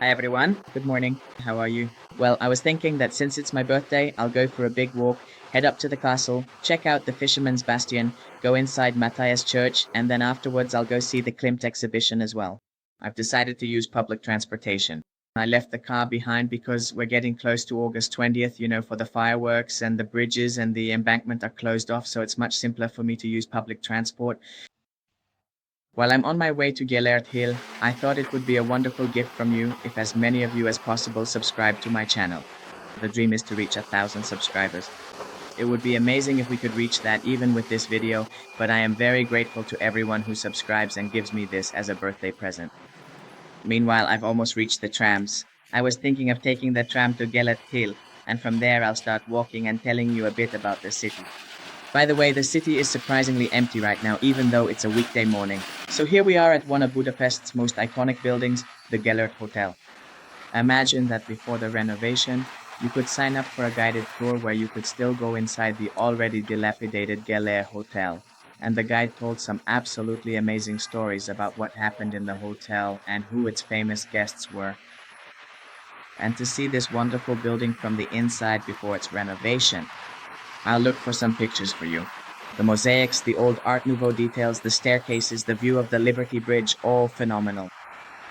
Hi everyone, good morning. How are you? Well, I was thinking that since it's my birthday, I'll go for a big walk, head up to the castle, check out the Fisherman's Bastion, go inside Matthias Church, and then afterwards I'll go see the Klimt exhibition as well. I've decided to use public transportation. I left the car behind because we're getting close to August 20th, for the fireworks and the bridges and the embankment are closed off, so it's much simpler for me to use public transport. While I'm on my way to Gellért Hill, I thought it would be a wonderful gift from you if as many of you as possible subscribe to my channel. The dream is to reach 1,000 subscribers. It would be amazing if we could reach that even with this video, but I am very grateful to everyone who subscribes and gives me this as a birthday present. Meanwhile, I've almost reached the trams. I was thinking of taking the tram to Gellért Hill, and from there I'll start walking and telling you a bit about the city. By the way, the city is surprisingly empty right now, even though it's a weekday morning. So here we are at one of Budapest's most iconic buildings, the Gellért Hotel. Imagine that before the renovation, you could sign up for a guided tour where you could still go inside the already dilapidated Gellért Hotel. And the guide told some absolutely amazing stories about what happened in the hotel and who its famous guests were. And to see this wonderful building from the inside before its renovation, I'll look for some pictures for you. The mosaics, the old Art Nouveau details, the staircases, the view of the Liberty Bridge, all phenomenal.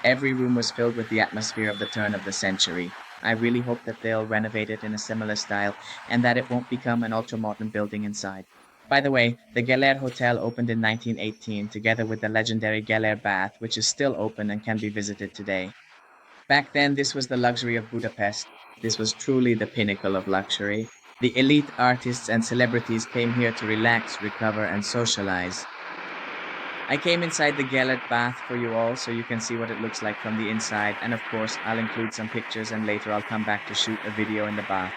Every room was filled with the atmosphere of the turn of the century. I really hope that they'll renovate it in a similar style and that it won't become an ultra-modern building inside. By the way, the Gellért Hotel opened in 1918 together with the legendary Gellért Bath, which is still open and can be visited today. Back then, this was the luxury of Budapest. This was truly the pinnacle of luxury. The elite artists and celebrities came here to relax, recover, and socialize. I came inside the Gellért bath for you all so you can see what it looks like from the inside, and of course I'll include some pictures and later I'll come back to shoot a video in the bath.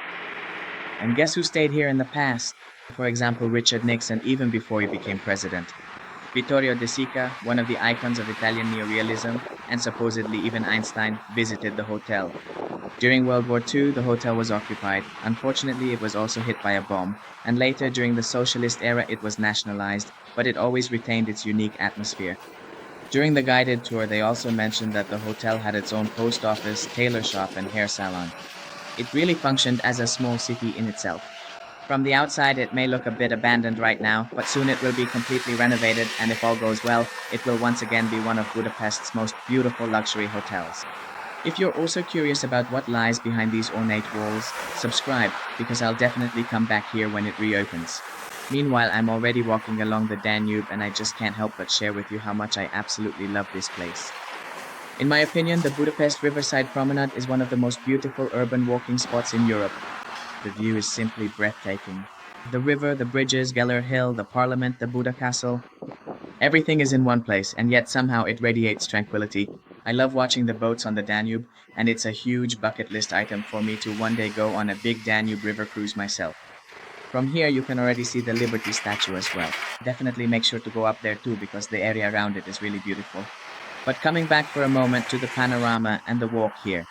And guess who stayed here in the past? For example, Richard Nixon, even before he became president. Vittorio De Sica, one of the icons of Italian neorealism, and supposedly even Einstein, visited the hotel. During World War II, the hotel was occupied. Unfortunately, it was also hit by a bomb, and later, during the socialist era, it was nationalized, but it always retained its unique atmosphere. During the guided tour, they also mentioned that the hotel had its own post office, tailor shop, and hair salon. It really functioned as a small city in itself. From the outside, it may look a bit abandoned right now, but soon it will be completely renovated, and if all goes well, it will once again be one of Budapest's most beautiful luxury hotels. If you're also curious about what lies behind these ornate walls, subscribe, because I'll definitely come back here when it reopens. Meanwhile, I'm already walking along the Danube, and I just can't help but share with you how much I absolutely love this place. In my opinion, the Budapest Riverside Promenade is one of the most beautiful urban walking spots in Europe. The view is simply breathtaking. The river, the bridges, Gellért Hill, the Parliament, the Buda Castle. Everything is in one place, and yet somehow it radiates tranquility. I love watching the boats on the Danube, and it's a huge bucket list item for me to one day go on a big Danube river cruise myself. From here, you can already see the Liberty statue as well. Definitely make sure to go up there too, because the area around it is really beautiful. But coming back for a moment to the panorama and the walk here.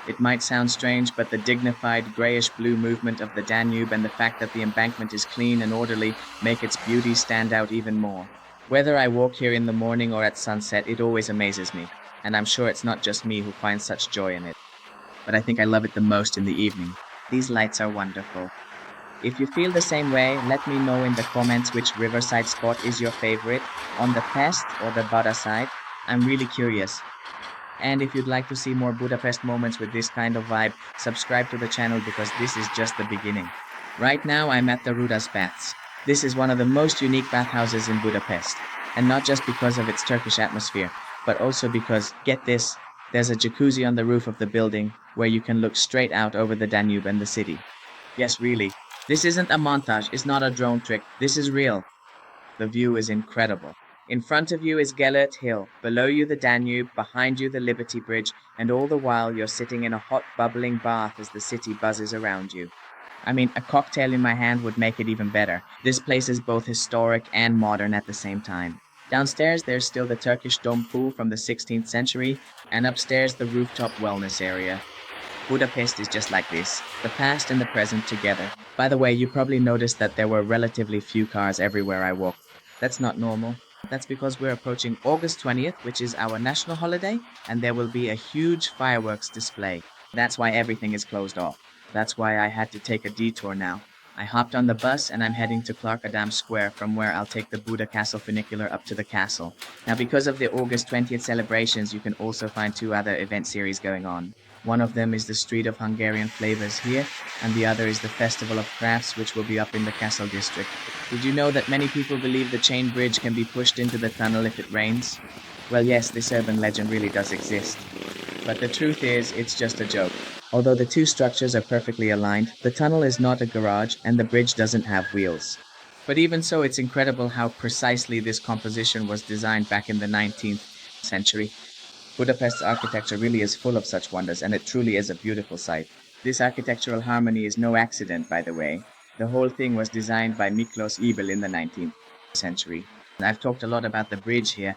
It might sound strange, but the dignified grayish-blue movement of the Danube and the fact that the embankment is clean and orderly make its beauty stand out even more. Whether I walk here in the morning or at sunset, it always amazes me, and I'm sure it's not just me who finds such joy in it. But I think I love it the most in the evening. These lights are wonderful. If you feel the same way, let me know in the comments which riverside spot is your favorite, on the Pest or the Buda side. I'm really curious. And if you'd like to see more Budapest moments with this kind of vibe, subscribe to the channel because this is just the beginning. Right now I'm at the Rudas Baths. This is one of the most unique bathhouses in Budapest. And not just because of its Turkish atmosphere, but also because, get this, there's a jacuzzi on the roof of the building where you can look straight out over the Danube and the city. Yes, really. This isn't a montage, it's not a drone trick, this is real. The view is incredible. In front of you is Gellért Hill, below you the Danube, behind you the Liberty Bridge, and all the while you're sitting in a hot, bubbling bath as the city buzzes around you. I mean, a cocktail in my hand would make it even better. This place is both historic and modern at the same time. Downstairs there's still the Turkish dome pool from the 16th century, and upstairs the rooftop wellness area. Budapest is just like this, the past and the present together. By the way, you probably noticed that there were relatively few cars everywhere I walked. That's not normal. That's because we're approaching August 20th, which is our national holiday, and there will be a huge fireworks display. That's why everything is closed off. That's why I had to take a detour now. I hopped on the bus and I'm heading to Clarkadam Square, from where I'll take the Buda Castle funicular up to the castle. Now, because of the August 20th celebrations, you can also find two other event series going on. One of them is the Street of Hungarian Flavors here, and the other is the Festival of Crafts, which will be up in the Castle district. Did you know that many people believe the chain bridge can be pushed into the tunnel if it rains? Well, yes, this urban legend really does exist. But the truth is, it's just a joke. Although the two structures are perfectly aligned, the tunnel is not a garage and the bridge doesn't have wheels. But even so, it's incredible how precisely this composition was designed back in the 19th century. Budapest's architecture really is full of such wonders, and it truly is a beautiful sight. This architectural harmony is no accident, by the way. The whole thing was designed by Miklós Ebel in the 19th century. I've talked a lot about the bridge here.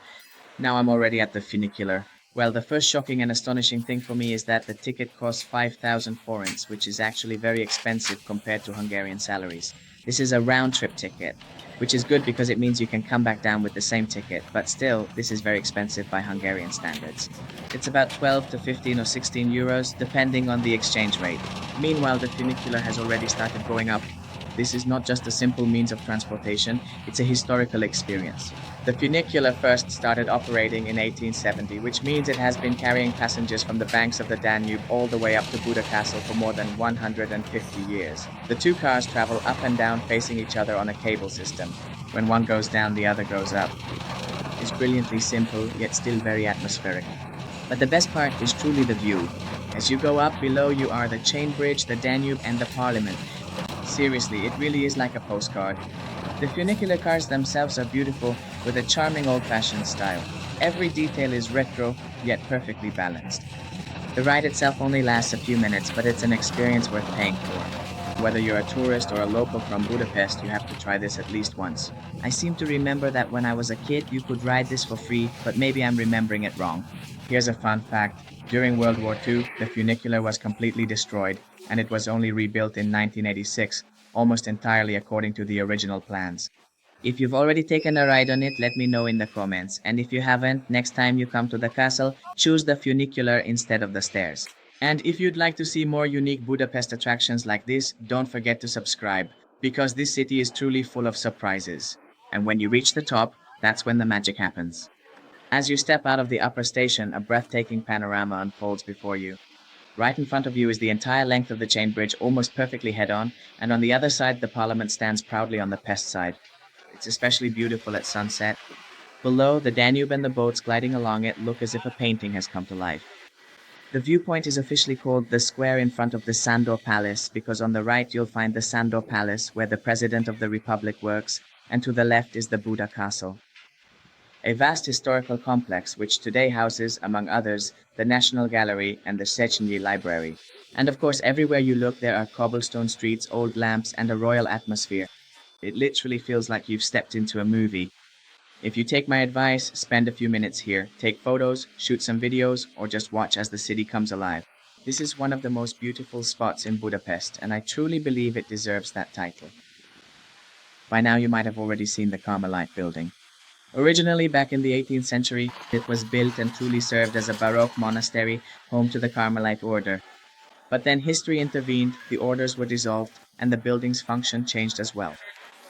Now I'm already at the funicular. Well, the first shocking and astonishing thing for me is that the ticket costs 5,000 forints, which is actually very expensive compared to Hungarian salaries. This is a round-trip ticket, which is good because it means you can come back down with the same ticket, but still, this is very expensive by Hungarian standards. It's about 12 to 15 or 16 euros, depending on the exchange rate. Meanwhile, the funicular has already started going up. This is not just a simple means of transportation, it's a historical experience. The funicular first started operating in 1870, which means it has been carrying passengers from the banks of the Danube all the way up to Buda Castle for more than 150 years. The two cars travel up and down facing each other on a cable system. When one goes down, the other goes up. It's brilliantly simple, yet still very atmospheric. But the best part is truly the view. As you go up, below you are the chain bridge, the Danube, and the Parliament. Seriously, it really is like a postcard. The funicular cars themselves are beautiful, with a charming old-fashioned style. Every detail is retro, yet perfectly balanced. The ride itself only lasts a few minutes, but it's an experience worth paying for. Whether you're a tourist or a local from Budapest, you have to try this at least once. I seem to remember that when I was a kid, you could ride this for free, but maybe I'm remembering it wrong. Here's a fun fact. During World War II, the funicular was completely destroyed, and it was only rebuilt in 1986, almost entirely according to the original plans. If you've already taken a ride on it, let me know in the comments, and if you haven't, next time you come to the castle, choose the funicular instead of the stairs. And if you'd like to see more unique Budapest attractions like this, don't forget to subscribe, because this city is truly full of surprises. And when you reach the top, that's when the magic happens. As you step out of the upper station, a breathtaking panorama unfolds before you. Right in front of you is the entire length of the chain bridge, almost perfectly head-on, and on the other side the Parliament stands proudly on the Pest side. It's especially beautiful at sunset. Below, the Danube and the boats gliding along it look as if a painting has come to life. The viewpoint is officially called the square in front of the Sándor Palace, because on the right you'll find the Sándor Palace, where the President of the Republic works, and to the left is the Buda Castle. A vast historical complex which today houses, among others, the National Gallery and the Széchenyi Library. And of course, everywhere you look there are cobblestone streets, old lamps, and a royal atmosphere. It literally feels like you've stepped into a movie. If you take my advice, spend a few minutes here, take photos, shoot some videos, or just watch as the city comes alive. This is one of the most beautiful spots in Budapest, and I truly believe it deserves that title. By now you might have already seen the Carmelite building. Originally, back in the 18th century, it was built and truly served as a Baroque monastery, home to the Carmelite order. But then history intervened, the orders were dissolved, and the building's function changed as well.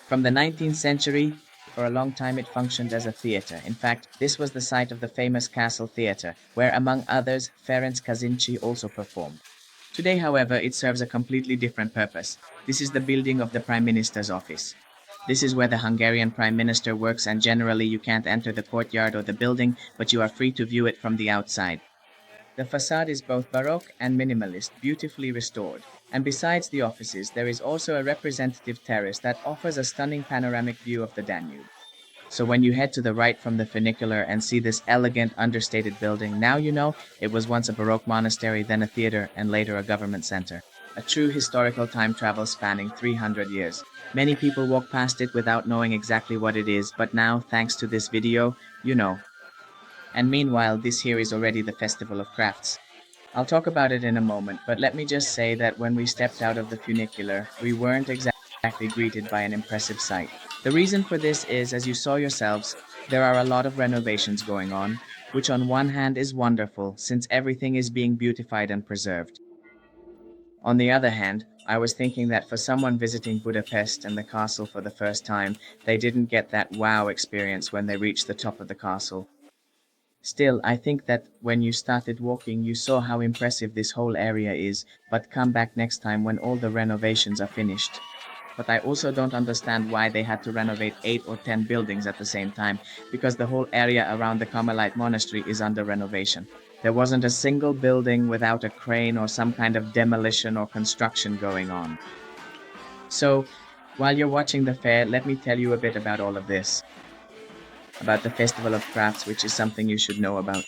From the 19th century, for a long time it functioned as a theater. In fact, this was the site of the famous Castle Theater, where, among others, Ferenc Kazinczy also performed. Today, however, it serves a completely different purpose. This is the building of the Prime Minister's office. This is where the Hungarian Prime Minister works, and generally you can't enter the courtyard or the building, but you are free to view it from the outside. The facade is both Baroque and minimalist, beautifully restored. And besides the offices, there is also a representative terrace that offers a stunning panoramic view of the Danube. So when you head to the right from the funicular and see this elegant, understated building, now you know it was once a Baroque monastery, then a theater, and later a government center. A true historical time travel spanning 300 years. Many people walk past it without knowing exactly what it is, but now, thanks to this video, you know. And meanwhile, this here is already the Festival of Crafts. I'll talk about it in a moment, but let me just say that when we stepped out of the funicular, we weren't exactly greeted by an impressive sight. The reason for this is, as you saw yourselves, There are a lot of renovations going on, which on one hand is wonderful since everything is being beautified and preserved. On the other hand, I was thinking that for someone visiting Budapest and the castle for the first time, they didn't get that wow experience when they reached the top of the castle. Still, I think that when you started walking, you saw how impressive this whole area is, but come back next time when all the renovations are finished. But I also don't understand why they had to renovate 8 or 10 buildings at the same time, because the whole area around the Carmelite monastery is under renovation. There wasn't a single building without a crane or some kind of demolition or construction going on. So, while you're watching the fair, let me tell you a bit about all of this. About the Festival of Crafts, which is something you should know about.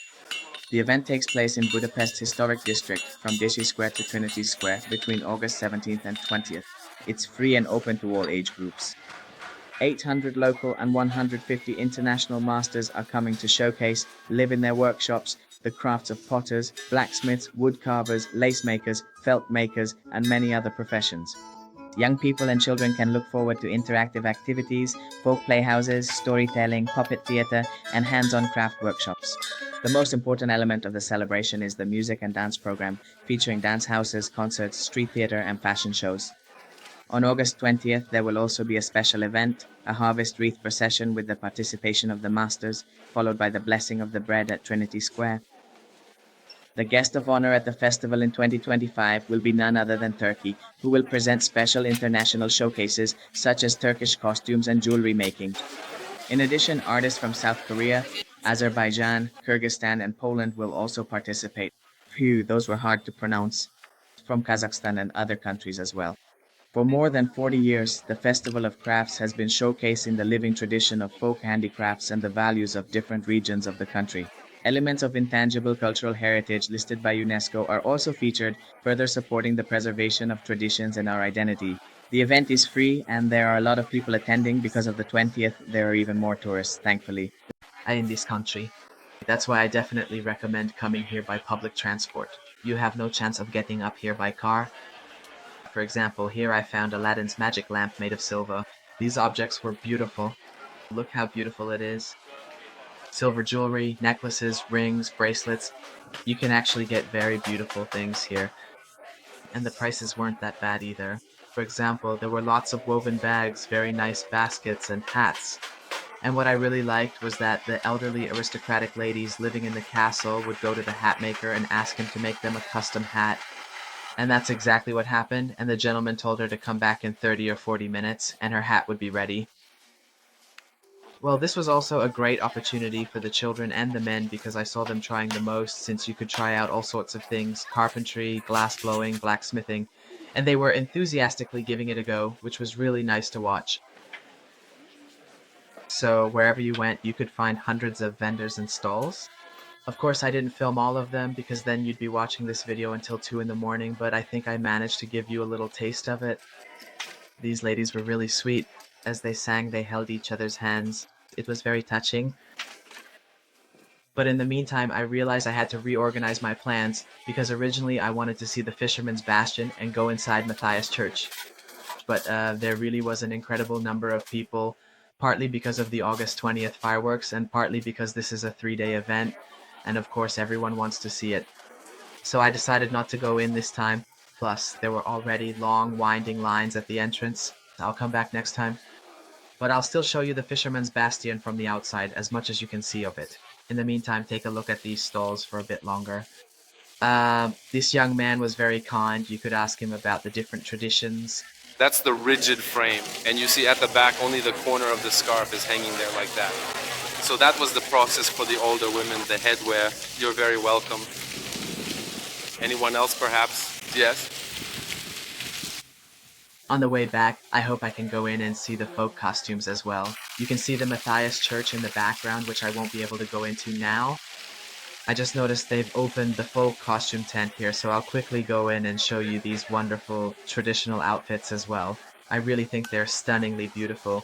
The event takes place in Budapest's historic district, from Dési Square to Trinity Square, between August 17th and 20th. It's free and open to all age groups. 800 local and 150 international masters are coming to showcase, live in their workshops, the crafts of potters, blacksmiths, wood carvers, lace makers, felt makers, and many other professions. Young people and children can look forward to interactive activities, folk playhouses, storytelling, puppet theater, and hands-on craft workshops. The most important element of the celebration is the music and dance program, featuring dance houses, concerts, street theater, and fashion shows. On August 20th, there will also be a special event, a harvest wreath procession with the participation of the masters, followed by the blessing of the bread at Trinity Square. The guest of honor at the festival in 2025 will be none other than Turkey, who will present special international showcases such as Turkish costumes and jewelry making. In addition, artists from South Korea, Azerbaijan, Kyrgyzstan, and Poland will also participate. Phew, those were hard to pronounce. From Kazakhstan and other countries as well. For more than 40 years, the Festival of Crafts has been showcasing the living tradition of folk handicrafts and the values of different regions of the country. Elements of intangible cultural heritage listed by UNESCO are also featured, further supporting the preservation of traditions and our identity. The event is free and there are a lot of people attending because of the 20th. There are even more tourists, thankfully, in this country. That's why I definitely recommend coming here by public transport. You have no chance of getting up here by car. For example, here I found Aladdin's magic lamp made of silver. These objects were beautiful. Look how beautiful it is. Silver jewelry, necklaces, rings, bracelets. You can actually get very beautiful things here. And the prices weren't that bad either. For example, there were lots of woven bags, very nice baskets, and hats. And what I really liked was that the elderly aristocratic ladies living in the castle would go to the hat maker and ask him to make them a custom hat. And that's exactly what happened, and the gentleman told her to come back in 30 or 40 minutes, and her hat would be ready. Well, this was also a great opportunity for the children and the men because I saw them trying the most, since you could try out all sorts of things, carpentry, glass blowing, blacksmithing, and they were enthusiastically giving it a go, which was really nice to watch. So wherever you went, you could find hundreds of vendors and stalls. Of course, I didn't film all of them because then you'd be watching this video until 2 in the morning, but I think I managed to give you a little taste of it. These ladies were really sweet. As they sang, they held each other's hands. It was very touching. But in the meantime, I realized I had to reorganize my plans because originally I wanted to see the Fisherman's Bastion and go inside Matthias Church. But there really was an incredible number of people, partly because of the August 20th fireworks and partly because this is a 3-day event. And of course everyone wants to see it. So I decided not to go in this time. Plus, there were already long, winding lines at the entrance. I'll come back next time. But I'll still show you the Fisherman's Bastion from the outside as much as you can see of it. In the meantime, take a look at these stalls for a bit longer. This young man was very kind. You could ask him about the different traditions. That's the rigid frame, and you see at the back only the corner of the scarf is hanging there like that. So that was the process for the older women, the headwear. You're very welcome. Anyone else perhaps? Yes? On the way back, I hope I can go in and see the folk costumes as well. You can see the Matthias Church in the background, which I won't be able to go into now. I just noticed they've opened the folk costume tent here, so I'll quickly go in and show you these wonderful traditional outfits as well. I really think they're stunningly beautiful.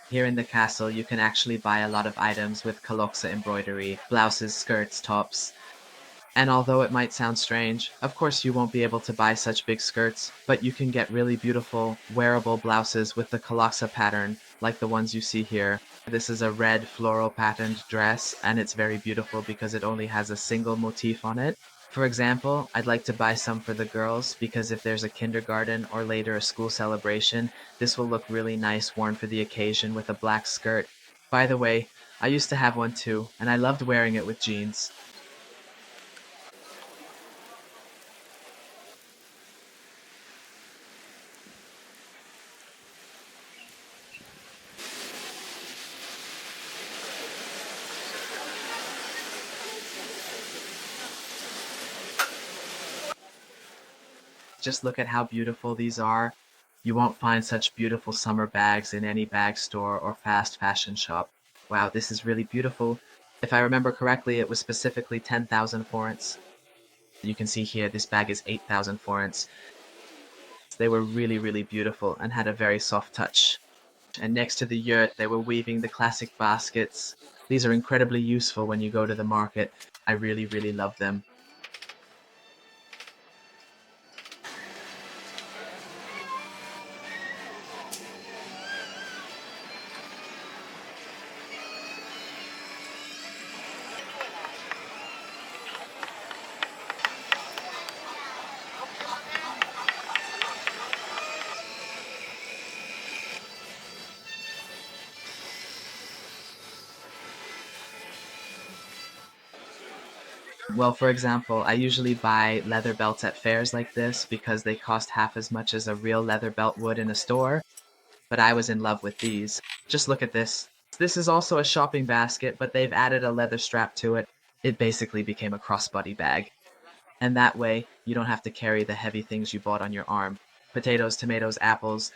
Here in the castle, you can actually buy a lot of items with kaloksa embroidery, blouses, skirts, tops. And although it might sound strange, of course you won't be able to buy such big skirts, but you can get really beautiful, wearable blouses with the kaloksa pattern, like the ones you see here. This is a red floral patterned dress, and it's very beautiful because it only has a single motif on it. For example, I'd like to buy some for the girls because if there's a kindergarten or later a school celebration, this will look really nice worn for the occasion with a black skirt. By the way, I used to have one too, and I loved wearing it with jeans. Just look at how beautiful these are. You won't find such beautiful summer bags in any bag store or fast fashion shop. Wow, this is really beautiful. If I remember correctly, it was specifically 10,000 forints. You can see here, this bag is 8,000 forints. They were really, really beautiful and had a very soft touch. And next to the yurt, they were weaving the classic baskets. These are incredibly useful when you go to the market. I really, really love them. Well, for example, I usually buy leather belts at fairs like this because they cost half as much as a real leather belt would in a store, but I was in love with these. Just look at this. This is also a shopping basket, but they've added a leather strap to it. It basically became a crossbody bag. And that way, you don't have to carry the heavy things you bought on your arm. Potatoes, tomatoes, apples.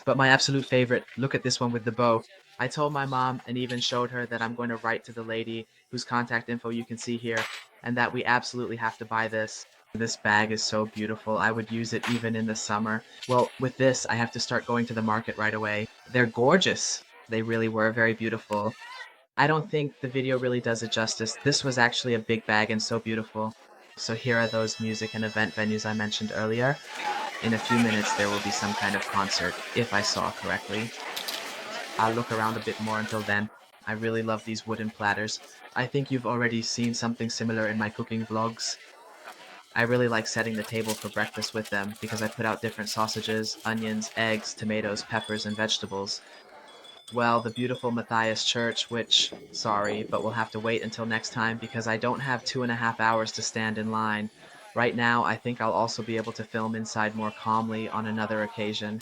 But my absolute favorite, look at this one with the bow. I told my mom and even showed her that I'm going to write to the lady whose contact info you can see here, and that we absolutely have to buy this. This bag is so beautiful. I would use it even in the summer. Well, with this, I have to start going to the market right away. They're gorgeous. They really were very beautiful. I don't think the video really does it justice. This was actually a big bag and so beautiful. So here are those music and event venues I mentioned earlier. In a few minutes there will be some kind of concert, if I saw correctly. I'll look around a bit more until then. I really love these wooden platters. I think you've already seen something similar in my cooking vlogs. I really like setting the table for breakfast with them because I put out different sausages, onions, eggs, tomatoes, peppers, and vegetables. Well, the beautiful Matthias Church, which, sorry, but we'll have to wait until next time because I don't have 2.5 hours to stand in line. Right now, I think I'll also be able to film inside more calmly on another occasion.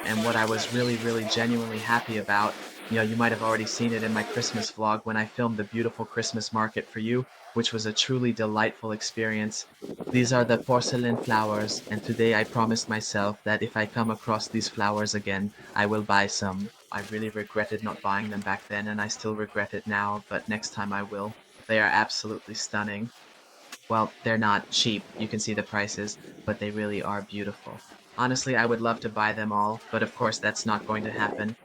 And what I was really, really genuinely happy about, you might have already seen it in my Christmas vlog when I filmed the beautiful Christmas market for you, which was a truly delightful experience. These are the porcelain flowers, and today I promised myself that if I come across these flowers again, I will buy some. I really regretted not buying them back then, and I still regret it now, but next time I will. They are absolutely stunning. Well, they're not cheap, you can see the prices, but they really are beautiful. Honestly, I would love to buy them all, but of course that's not going to happen.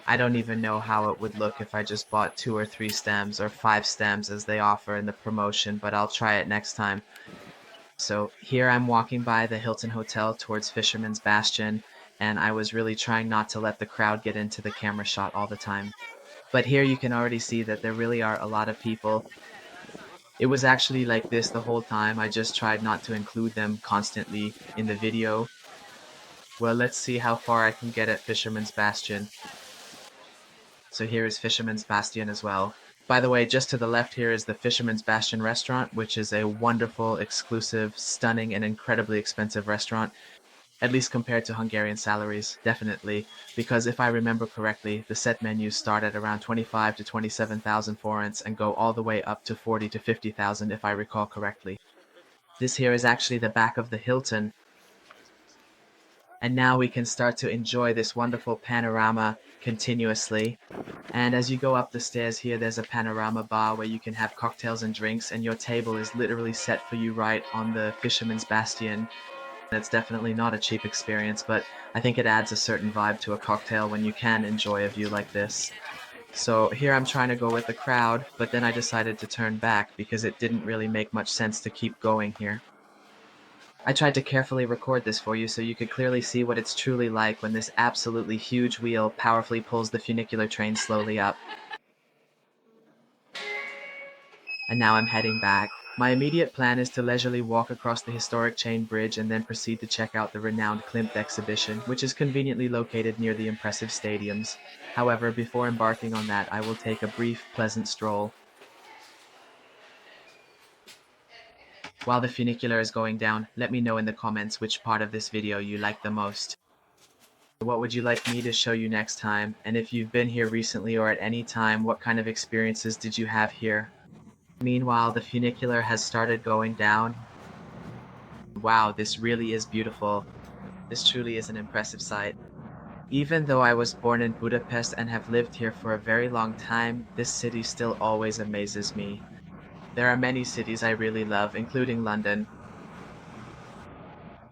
I don't even know how it would look if I just bought 2 or 3 stems or 5 stems as they offer in the promotion, but I'll try it next time. So here I'm walking by the Hilton Hotel towards Fisherman's Bastion, and I was really trying not to let the crowd get into the camera shot all the time. But here you can already see that there really are a lot of people. It was actually like this the whole time. I just tried not to include them constantly in the video. Well, let's see how far I can get at Fisherman's Bastion. So here is Fisherman's Bastion as well. By the way, just to the left here is the Fisherman's Bastion restaurant, which is a wonderful, exclusive, stunning, and incredibly expensive restaurant. At least compared to Hungarian salaries, definitely. Because if I remember correctly, the set menus start at around 25 to 27,000 forints and go all the way up to 40 to 50,000 if I recall correctly. This here is actually the back of the Hilton. And now we can start to enjoy this wonderful panorama continuously. And as you go up the stairs here, there's a panorama bar where you can have cocktails and drinks, and your table is literally set for you right on the Fisherman's Bastion. It's definitely not a cheap experience, but I think it adds a certain vibe to a cocktail when you can enjoy a view like this. So here I'm trying to go with the crowd, but then I decided to turn back because it didn't really make much sense to keep going here. I tried to carefully record this for you so you could clearly see what it's truly like when this absolutely huge wheel powerfully pulls the funicular train slowly up. And now I'm heading back. My immediate plan is to leisurely walk across the historic chain bridge and then proceed to check out the renowned Klimt exhibition, which is conveniently located near the impressive stadiums. However, before embarking on that, I will take a brief, pleasant stroll. While the funicular is going down, let me know in the comments which part of this video you like the most. What would you like me to show you next time? And if you've been here recently or at any time, what kind of experiences did you have here? Meanwhile, the funicular has started going down. Wow, this really is beautiful. This truly is an impressive sight. Even though I was born in Budapest and have lived here for a very long time, this city still always amazes me. There are many cities I really love, including London.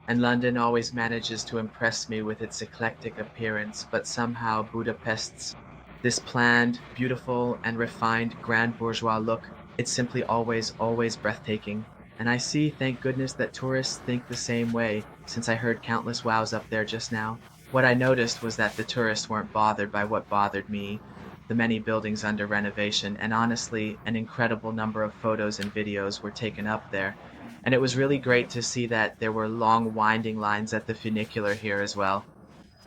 And London always manages to impress me with its eclectic appearance, but somehow Budapest's this planned, beautiful, and refined grand bourgeois look, it's simply always breathtaking. And I see, thank goodness, that tourists think the same way, since I heard countless wows up there just now. What I noticed was that the tourists weren't bothered by what bothered me, the many buildings under renovation, and honestly, an incredible number of photos and videos were taken up there. And it was really great to see that there were long winding lines at the funicular here as well.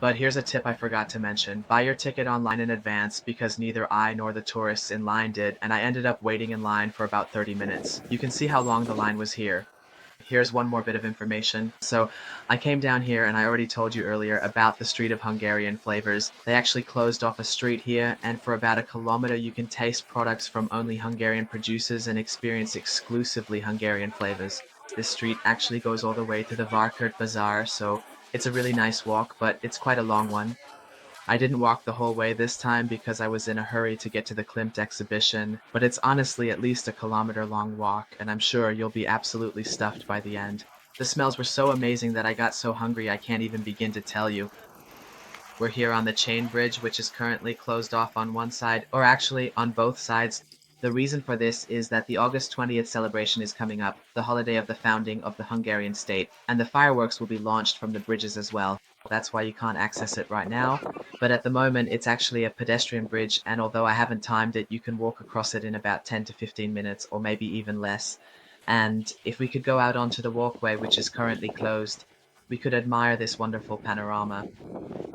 But here's a tip I forgot to mention. Buy your ticket online in advance because neither I nor the tourists in line did, and I ended up waiting in line for about 30 minutes. You can see how long the line was here. Here's one more bit of information. So I came down here and I already told you earlier about the Street of Hungarian Flavors. They actually closed off a street here, and for about a kilometer you can taste products from only Hungarian producers and experience exclusively Hungarian flavors. This street actually goes all the way to the Várkert Bazaar, so it's a really nice walk, but it's quite a long one. I didn't walk the whole way this time because I was in a hurry to get to the Klimt exhibition, but it's honestly at least a kilometer-long walk, and I'm sure you'll be absolutely stuffed by the end. The smells were so amazing that I got so hungry I can't even begin to tell you. We're here on the chain bridge, which is currently closed off on one side, or actually on both sides. The reason for this is that the August 20th celebration is coming up, the holiday of the founding of the Hungarian state, and the fireworks will be launched from the bridges as well. That's why you can't access it right now, but at the moment it's actually a pedestrian bridge, and although I haven't timed it, you can walk across it in about 10 to 15 minutes, or maybe even less. And if we could go out onto the walkway, which is currently closed, we could admire this wonderful panorama.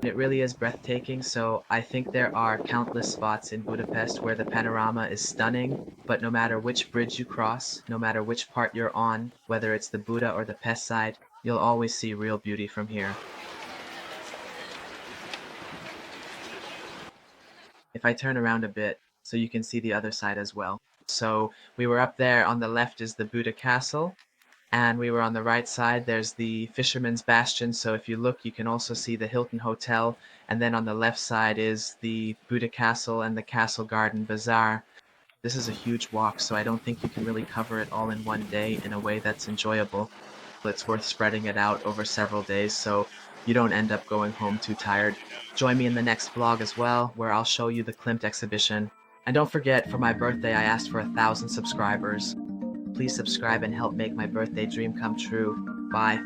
It really is breathtaking, so I think there are countless spots in Budapest where the panorama is stunning, but no matter which bridge you cross, no matter which part you're on, whether it's the Buda or the Pest side, you'll always see real beauty from here. If I turn around a bit, so you can see the other side as well. So we were up there, on the left is the Buda Castle, and we were on the right side, there's the Fisherman's Bastion, so if you look you can also see the Hilton Hotel, and then on the left side is the Buda Castle and the Castle Garden Bazaar. This is a huge walk, so I don't think you can really cover it all in one day in a way that's enjoyable. It's worth spreading it out over several days so you don't end up going home too tired. Join me in the next vlog as well, where I'll show you the Klimt exhibition. And don't forget, for my birthday I asked for 1,000 subscribers. Please subscribe and help make my birthday dream come true. Bye.